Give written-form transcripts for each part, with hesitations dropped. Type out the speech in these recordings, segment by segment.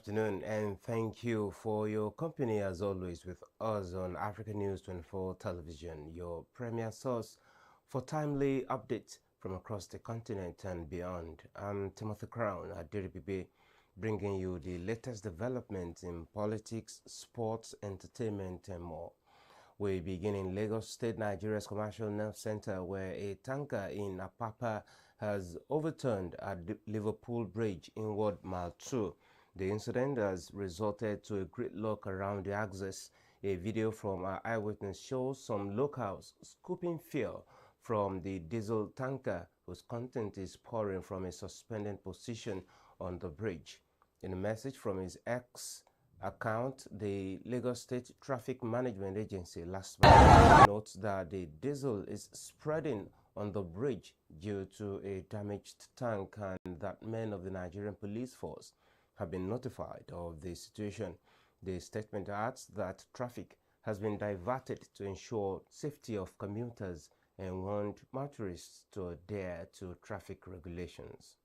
afternoon, and thank you for your company as always with us on African News 24 Television, your premier source for timely updates from across the continent and beyond. I'm Timothy Crown at DRBB, bringing you the latest developments in politics, sports, entertainment, and more. We begin in Lagos State, Nigeria's commercial nerve center, where a tanker in APAPA has overturned at the Liverpool Bridge inward Mile 2. The incident has resulted to a gridlock around the axis. A video from our eyewitness shows some locals scooping fuel from the diesel tanker, whose content is pouring from a suspended position on the bridge. In a message from his X account, the Lagos State Traffic Management Agency last month notes that the diesel is spreading on the bridge due to a damaged tank and that men of the Nigerian police force have been notified of the situation. The statement adds that traffic has been diverted to ensure safety of commuters and warned motorists to adhere to traffic regulations.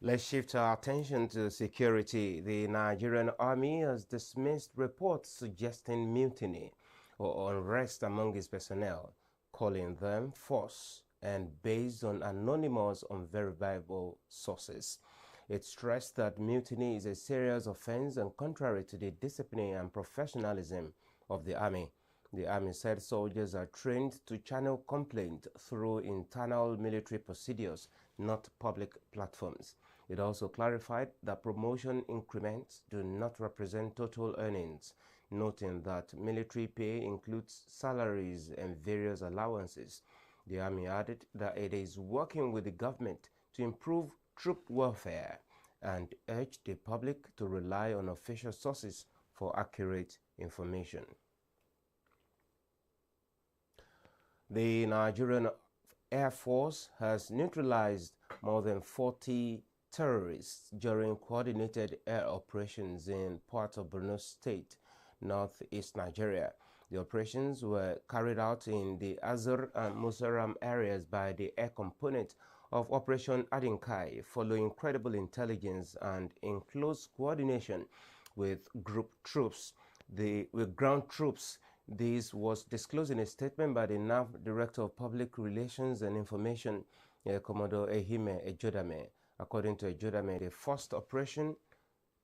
Let's shift our attention to security. The Nigerian Army has dismissed reports suggesting mutiny or unrest among its personnel, calling them false and based on anonymous, unverifiable sources. It stressed that mutiny is a serious offense and contrary to the discipline and professionalism of the Army. The Army said soldiers are trained to channel complaint through internal military procedures, not public platforms. It also clarified that promotion increments do not represent total earnings, noting that military pay includes salaries and various allowances. The Army added that it is working with the government to improve troop welfare and urged the public to rely on official sources for accurate information. The Nigerian Air Force has neutralized more than 40 terrorists during coordinated air operations in part of Borno State, northeast Nigeria. The operations were carried out in the Azur and Musaram areas by the air component of Operation Adinkai, following credible intelligence and in close coordination with ground troops. This was disclosed in a statement by the NAV Director of Public Relations and Information, Commodore Ehime Ejodame. According to Ejodame, the first operation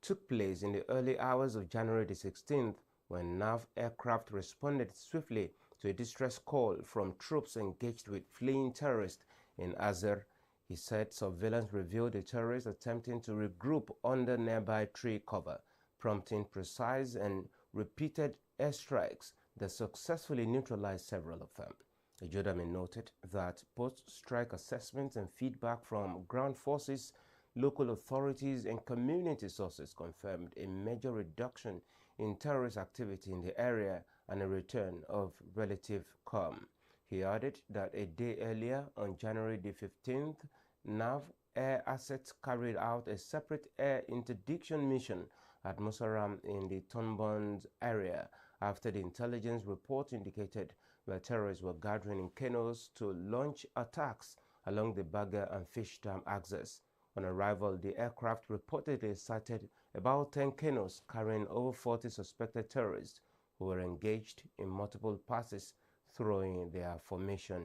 took place in the early hours of January the 16th, when NAV aircraft responded swiftly to a distress call from troops engaged with fleeing terrorists in Azur. He said surveillance revealed the terrorists attempting to regroup under nearby tree cover, prompting precise and repeated airstrikes that successfully neutralized several of them. Ejodame noted that post-strike assessments and feedback from ground forces, local authorities, and community sources confirmed a major reduction in terrorist activity in the area and a return of relative calm. He added that a day earlier, on January the 15th, NAV Air Assets carried out a separate air interdiction mission at Musaram in the Tonbond area after the intelligence report indicated that terrorists were gathering in canoes to launch attacks along the Baga and Fish Dam axis. On arrival, the aircraft reportedly sighted about 10 canoes carrying over 40 suspected terrorists who were engaged in multiple passes, throwing their formation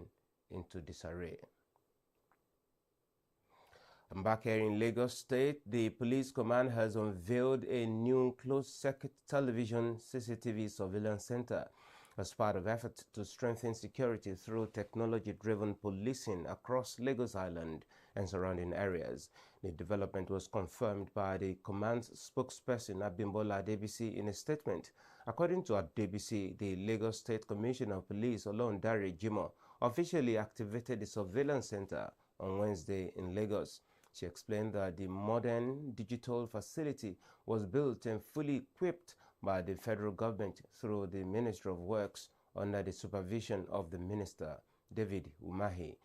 into disarray. And back here in Lagos State, the police command has unveiled a new closed-circuit television CCTV surveillance center as part of efforts to strengthen security through technology-driven policing across Lagos Island and surrounding areas. The development was confirmed by the command's spokesperson, Abimbola Adebisi, in a statement. According to Adebisi, the Lagos State Commissioner of Police, Olondare Jimoh, officially activated the surveillance center on Wednesday in Lagos. She explained that the modern digital facility was built and fully equipped by the federal government through the Ministry of Works under the supervision of the minister, David Umahi.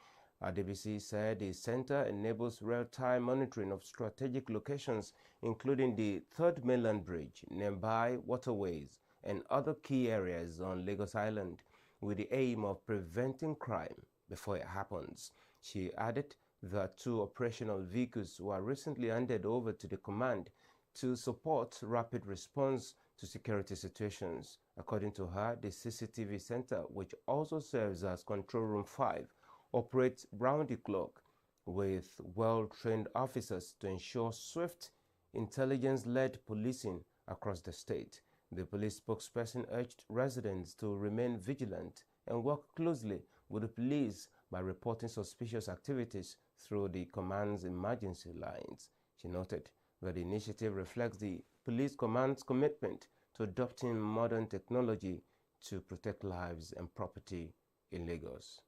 RDBC said the center enables real-time monitoring of strategic locations, including the Third Mainland Bridge, nearby waterways, and other key areas on Lagos Island, with the aim of preventing crime before it happens. She added that 2 operational vehicles were recently handed over to the command to support rapid response to security situations. According to her, the CCTV center, which also serves as Control Room 5, operates round the clock with well-trained officers to ensure swift, intelligence-led policing across the state. The police spokesperson urged residents to remain vigilant and work closely with the police by reporting suspicious activities through the command's emergency lines. She noted that the initiative reflects the police command's commitment to adopting modern technology to protect lives and property in Lagos.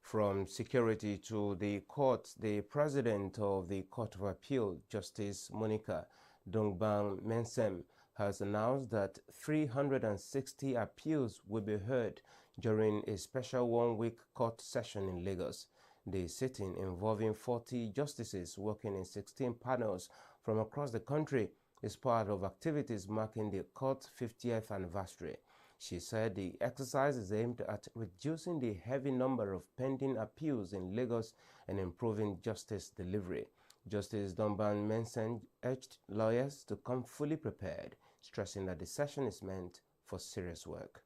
From security to the courts, the president of the Court of Appeal, Justice Monica Dongbang Mensem, has announced that 360 appeals will be heard during a special one-week court session in Lagos. The sitting, involving 40 justices working in 16 panels from across the country, is part of activities marking the court's 50th anniversary. She said the exercise is aimed at reducing the heavy number of pending appeals in Lagos and improving justice delivery. Justice Dongbang Mensem urged lawyers to come fully prepared, stressing that the session is meant for serious work.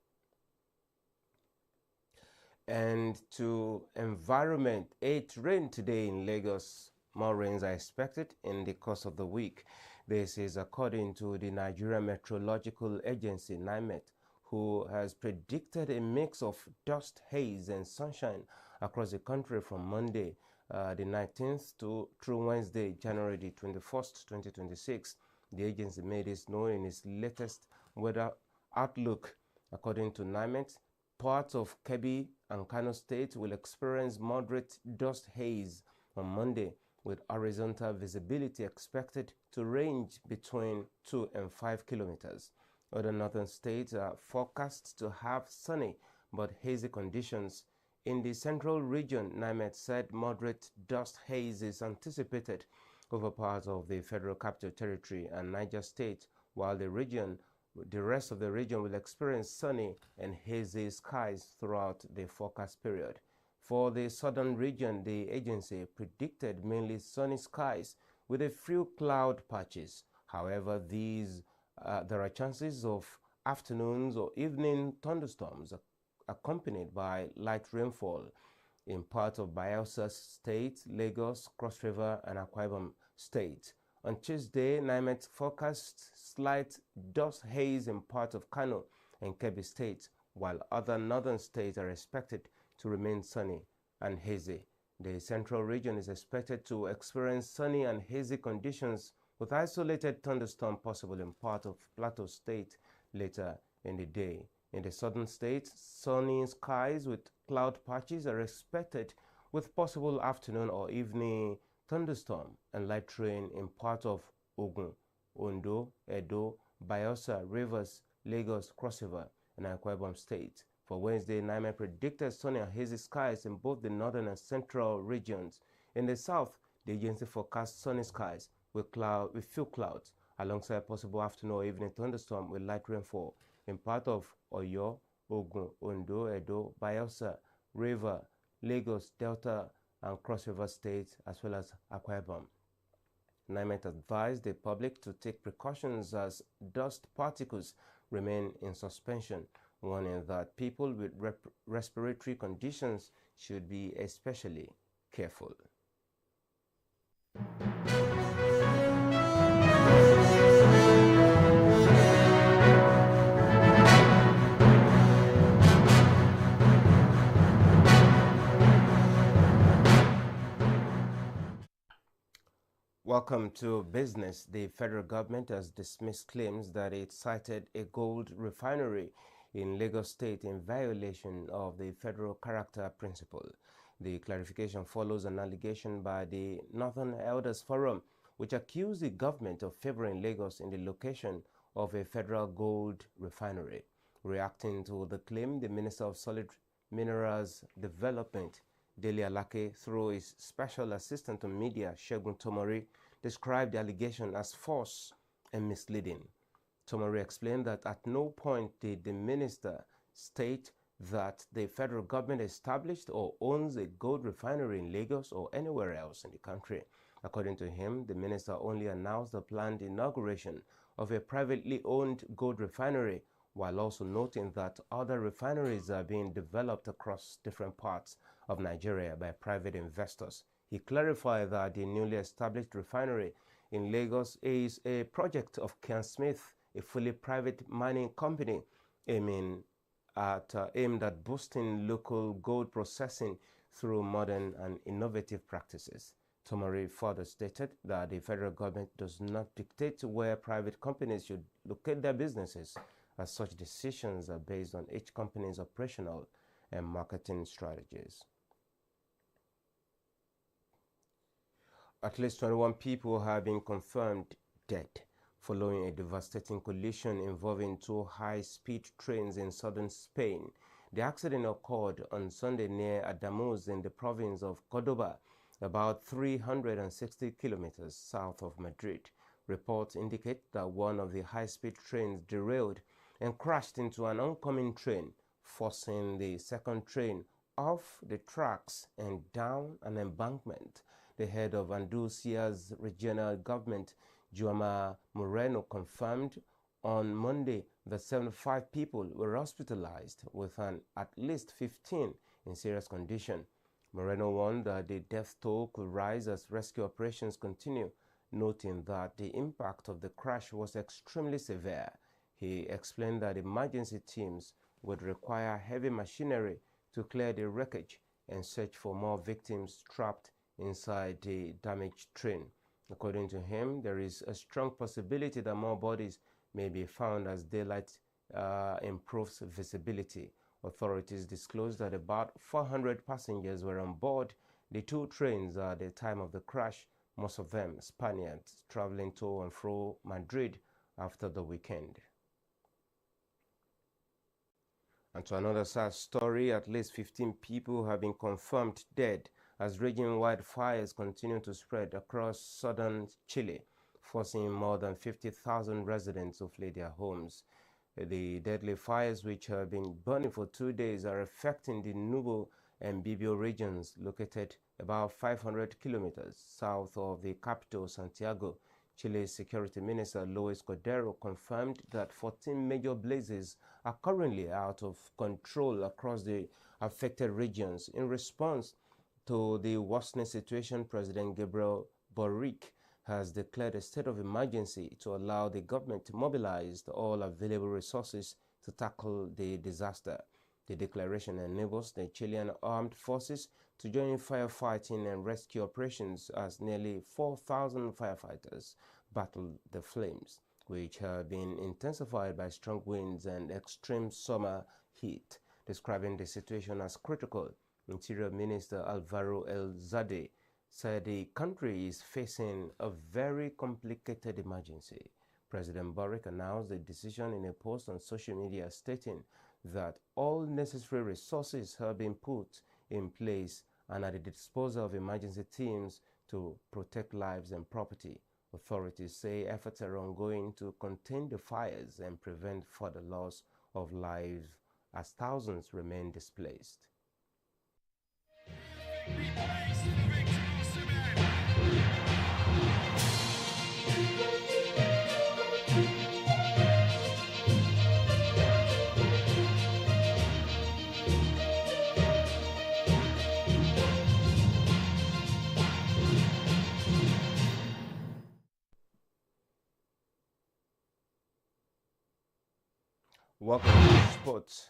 And to environment, it rained today in Lagos. More rains are expected in the course of the week. This is according to the Nigeria Meteorological Agency, NiMet, who has predicted a mix of dust, haze, and sunshine across the country from Monday, the 19th through Wednesday, January the 21st, 2026. The agency made this known in its latest weather outlook. According to NiMet, parts of Kebbi and Kano State will experience moderate dust haze on Monday, with horizontal visibility expected to range between 2 and 5 kilometers. Other northern states are forecast to have sunny but hazy conditions. In the central region, NiMet said moderate dust haze is anticipated over parts of the Federal Capital Territory and Niger State, while the rest of the region will experience sunny and hazy skies throughout the forecast period. For the southern region, the agency predicted mainly sunny skies with a few cloud patches. However, there are chances of afternoons or evening thunderstorms accompanied by light rainfall in parts of Bayelsa State, Lagos, Cross River, and Akwa Ibom State. On Tuesday, NiMet forecast slight dust haze in parts of Kano and Kebbi State, while other northern states are expected to remain sunny and hazy. The central region is expected to experience sunny and hazy conditions with isolated thunderstorm possible in part of Plateau State later in the day. In the southern states, sunny skies with cloud patches are expected, with possible afternoon or evening thunderstorm and light rain in part of Ogun, Ondo, Edo, Bayelsa, Rivers, Lagos, Cross River, and Akwa Ibom State. For Wednesday, NiMet predicted sunny and hazy skies in both the northern and central regions. In the south, the agency forecast sunny skies with few clouds, alongside possible afternoon or evening thunderstorm with light rainfall in part of Oyo, Ogun, Ondo, Edo, Bayelsa, River, Lagos, Delta, and Cross River States, as well as Akwa Ibom. NiMet advised the public to take precautions as dust particles remain in suspension, warning that people with respiratory conditions should be especially careful. Welcome to business. The federal government has dismissed claims that it cited a gold refinery in Lagos State in violation of the federal character principle. The clarification follows an allegation by the Northern Elders Forum, which accused the government of favoring Lagos in the location of a federal gold refinery. Reacting to the claim, the Minister of Solid Minerals Development, Dele Alake, through his special assistant on media, Segun Tomori, described the allegation as false and misleading. Tomori explained that at no point did the minister state that the federal government established or owns a gold refinery in Lagos or anywhere else in the country. According to him, the minister only announced the planned inauguration of a privately owned gold refinery, while also noting that other refineries are being developed across different parts of Nigeria by private investors. He clarified that the newly established refinery in Lagos is a project of Ken Smith, a fully private mining company aimed at boosting local gold processing through modern and innovative practices. Tomori further stated that the federal government does not dictate where private companies should locate their businesses, as such decisions are based on each company's operational and marketing strategies. At least 21 people have been confirmed dead following a devastating collision involving two high-speed trains in southern Spain. The accident occurred on Sunday near Adamuz in the province of Córdoba, about 360 kilometers south of Madrid. Reports indicate that one of the high-speed trains derailed and crashed into an oncoming train, forcing the second train off the tracks and down an embankment. The head of Andalusia's regional government, Juanma Moreno, confirmed on Monday that 75 people were hospitalized, with at least 15 in serious condition. Moreno warned that the death toll could rise as rescue operations continue, noting that the impact of the crash was extremely severe. He explained that emergency teams would require heavy machinery to clear the wreckage and search for more victims trapped inside the damaged train. According to him, there is a strong possibility that more bodies may be found as daylight improves visibility. Authorities disclosed that about 400 passengers were on board the two trains at the time of the crash, most of them Spaniards traveling to and fro Madrid after the weekend. And to another sad story, at least 15 people have been confirmed dead as raging wildfires continue to spread across southern Chile, forcing more than 50,000 residents to flee their homes. The deadly fires, which have been burning for 2 days, are affecting the Enugu and Biobío regions located about 500 kilometers south of the capital, Santiago. Chile's Security Minister Luis Cordero confirmed that 14 major blazes are currently out of control across the affected regions. In response to the worsening situation, President Gabriel Boric has declared a state of emergency to allow the government to mobilize all available resources to tackle the disaster. The declaration enables the Chilean armed forces to join in firefighting and rescue operations as nearly 4,000 firefighters battle the flames, which have been intensified by strong winds and extreme summer heat. Describing the situation as critical, Interior Minister Alvaro El Zade said the country is facing a very complicated emergency. President Boric announced the decision in a post on social media, stating that all necessary resources have been put in place and at the disposal of emergency teams to protect lives and property. Authorities say efforts are ongoing to contain the fires and prevent further loss of lives as thousands remain displaced. Welcome to sports.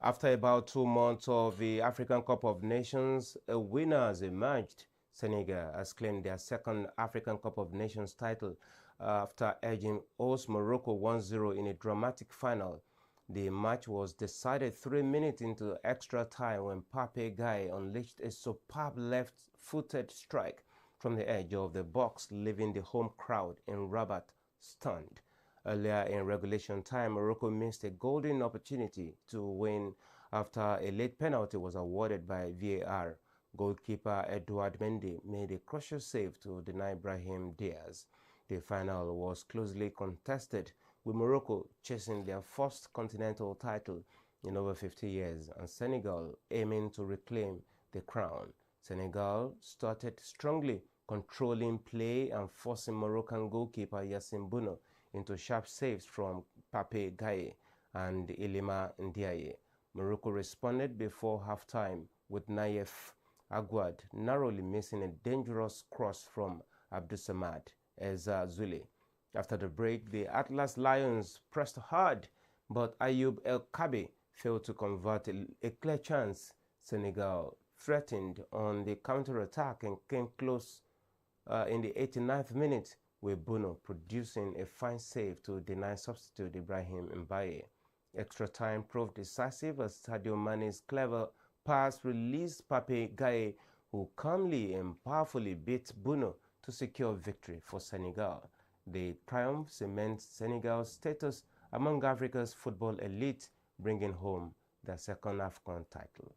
After about 2 months of the African Cup of Nations, a winner has emerged. Senegal has claimed their second African Cup of Nations title after edging host Morocco 1-0 in a dramatic final. The match was decided 3 minutes into extra time when Pape Gueye unleashed a superb left-footed strike from the edge of the box, leaving the home crowd in Rabat stunned. Earlier in regulation time, Morocco missed a golden opportunity to win after a late penalty was awarded by VAR. Goalkeeper Edouard Mendy made a crucial save to deny Brahim Diaz. The final was closely contested, with Morocco chasing their first continental title in over 50 years and Senegal aiming to reclaim the crown. Senegal started strongly, controlling play and forcing Moroccan goalkeeper Yassine Bouno into sharp saves from Pape Gaye and Ilima Ndiaye. Morocco responded before halftime with Naif Aguad narrowly missing a dangerous cross from Abdusamad Zule. After the break, the Atlas Lions pressed hard, but Ayoub El Kabi failed to convert a clear chance. Senegal threatened on the counter-attack and came close in the 89th minute, with Bono producing a fine save to deny substitute Ibrahim Mbaye. Extra time proved decisive as Sadio Mane's clever pass released Pape Gaye, who calmly and powerfully beat Bono to secure victory for Senegal. The triumph cements Senegal's status among Africa's football elite, bringing home their second AFCON title.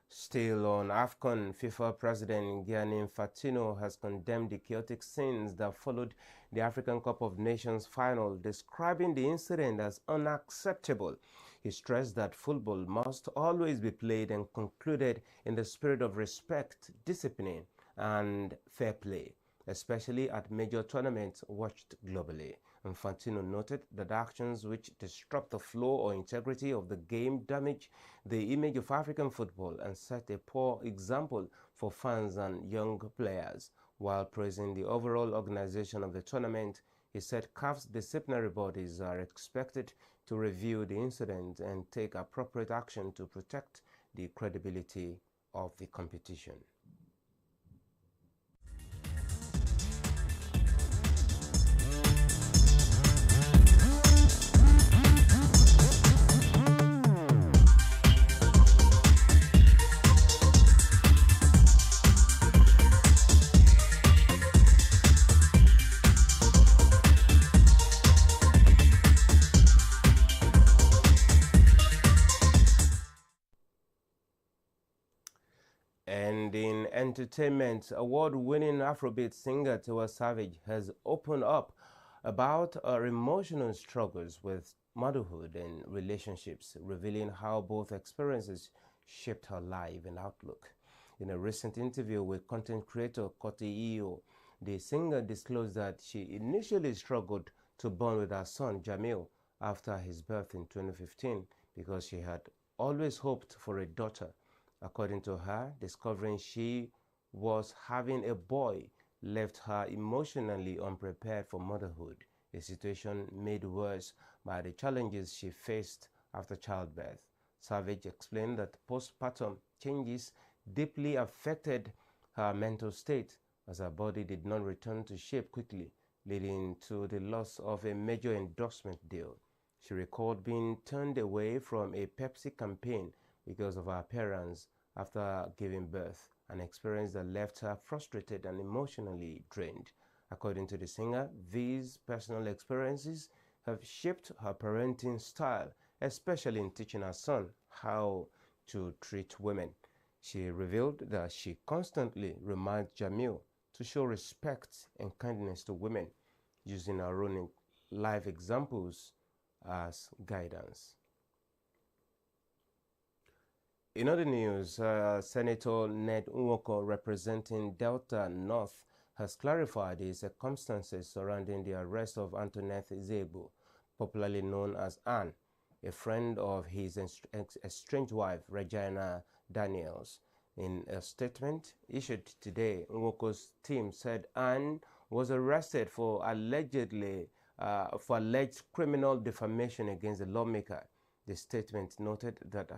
Still on AFCON, FIFA President Gianni Infantino has condemned the chaotic scenes that followed the African Cup of Nations final, describing the incident as unacceptable. He stressed that football must always be played and concluded in the spirit of respect, discipline, and fair play, especially at major tournaments watched globally. Infantino noted that actions which disrupt the flow or integrity of the game damage the image of African football and set a poor example for fans and young players. While praising the overall organization of the tournament, he said CAF's disciplinary bodies are expected to review the incident and take appropriate action to protect the credibility of the competition. And in entertainment, award-winning Afrobeat singer Tiwa Savage has opened up about her emotional struggles with motherhood and relationships, revealing how both experiences shaped her life and outlook. In a recent interview with content creator Kote Iyo, the singer disclosed that she initially struggled to bond with her son Jamil after his birth in 2015 because she had always hoped for a daughter. According to her, discovering she was having a boy left her emotionally unprepared for motherhood, a situation made worse by the challenges she faced after childbirth. Savage explained that postpartum changes deeply affected her mental state as her body did not return to shape quickly, leading to the loss of a major endorsement deal. She recalled being turned away from a Pepsi campaign because of her appearance after giving birth, an experience that left her frustrated and emotionally drained. According to the singer, these personal experiences have shaped her parenting style, especially in teaching her son how to treat women. She revealed that she constantly reminds Jamil to show respect and kindness to women, using her own life examples as guidance. In other news, Senator Ned Nwoko, representing Delta North, has clarified the circumstances surrounding the arrest of Antoinette Ezegbu, popularly known as Anne, a friend of his estranged wife, Regina Daniels. In a statement issued today, Nwoko's team said Anne was arrested for alleged criminal defamation against the lawmaker. The statement noted that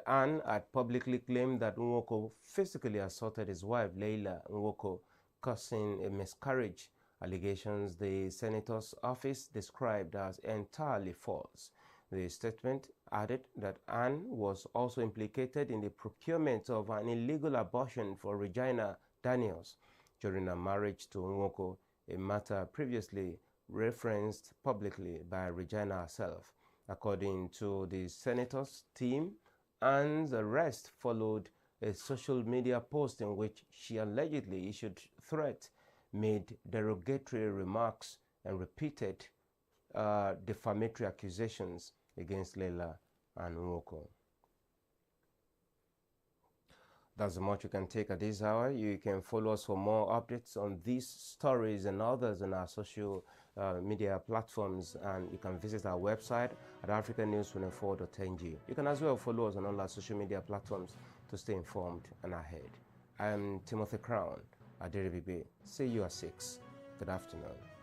Anne had publicly claimed that Nwoko physically assaulted his wife, Leila Nwoko, causing a miscarriage, allegations the senator's office described as entirely false. The statement added that Anne was also implicated in the procurement of an illegal abortion for Regina Daniels during her marriage to Nwoko, a matter previously referenced publicly by Regina herself. According to the senator's team, Anne's arrest followed a social media post in which she allegedly issued threats, made derogatory remarks, and repeated defamatory accusations against Leila and Morocco. That's the much you can take at this hour. You can follow us for more updates on these stories and others on our social media platforms, and you can visit our website at africanews24.ng. You can as well follow us on all our social media platforms to stay informed and ahead. I am Timothy Crown at Deribigbe. See you at 6. Good afternoon.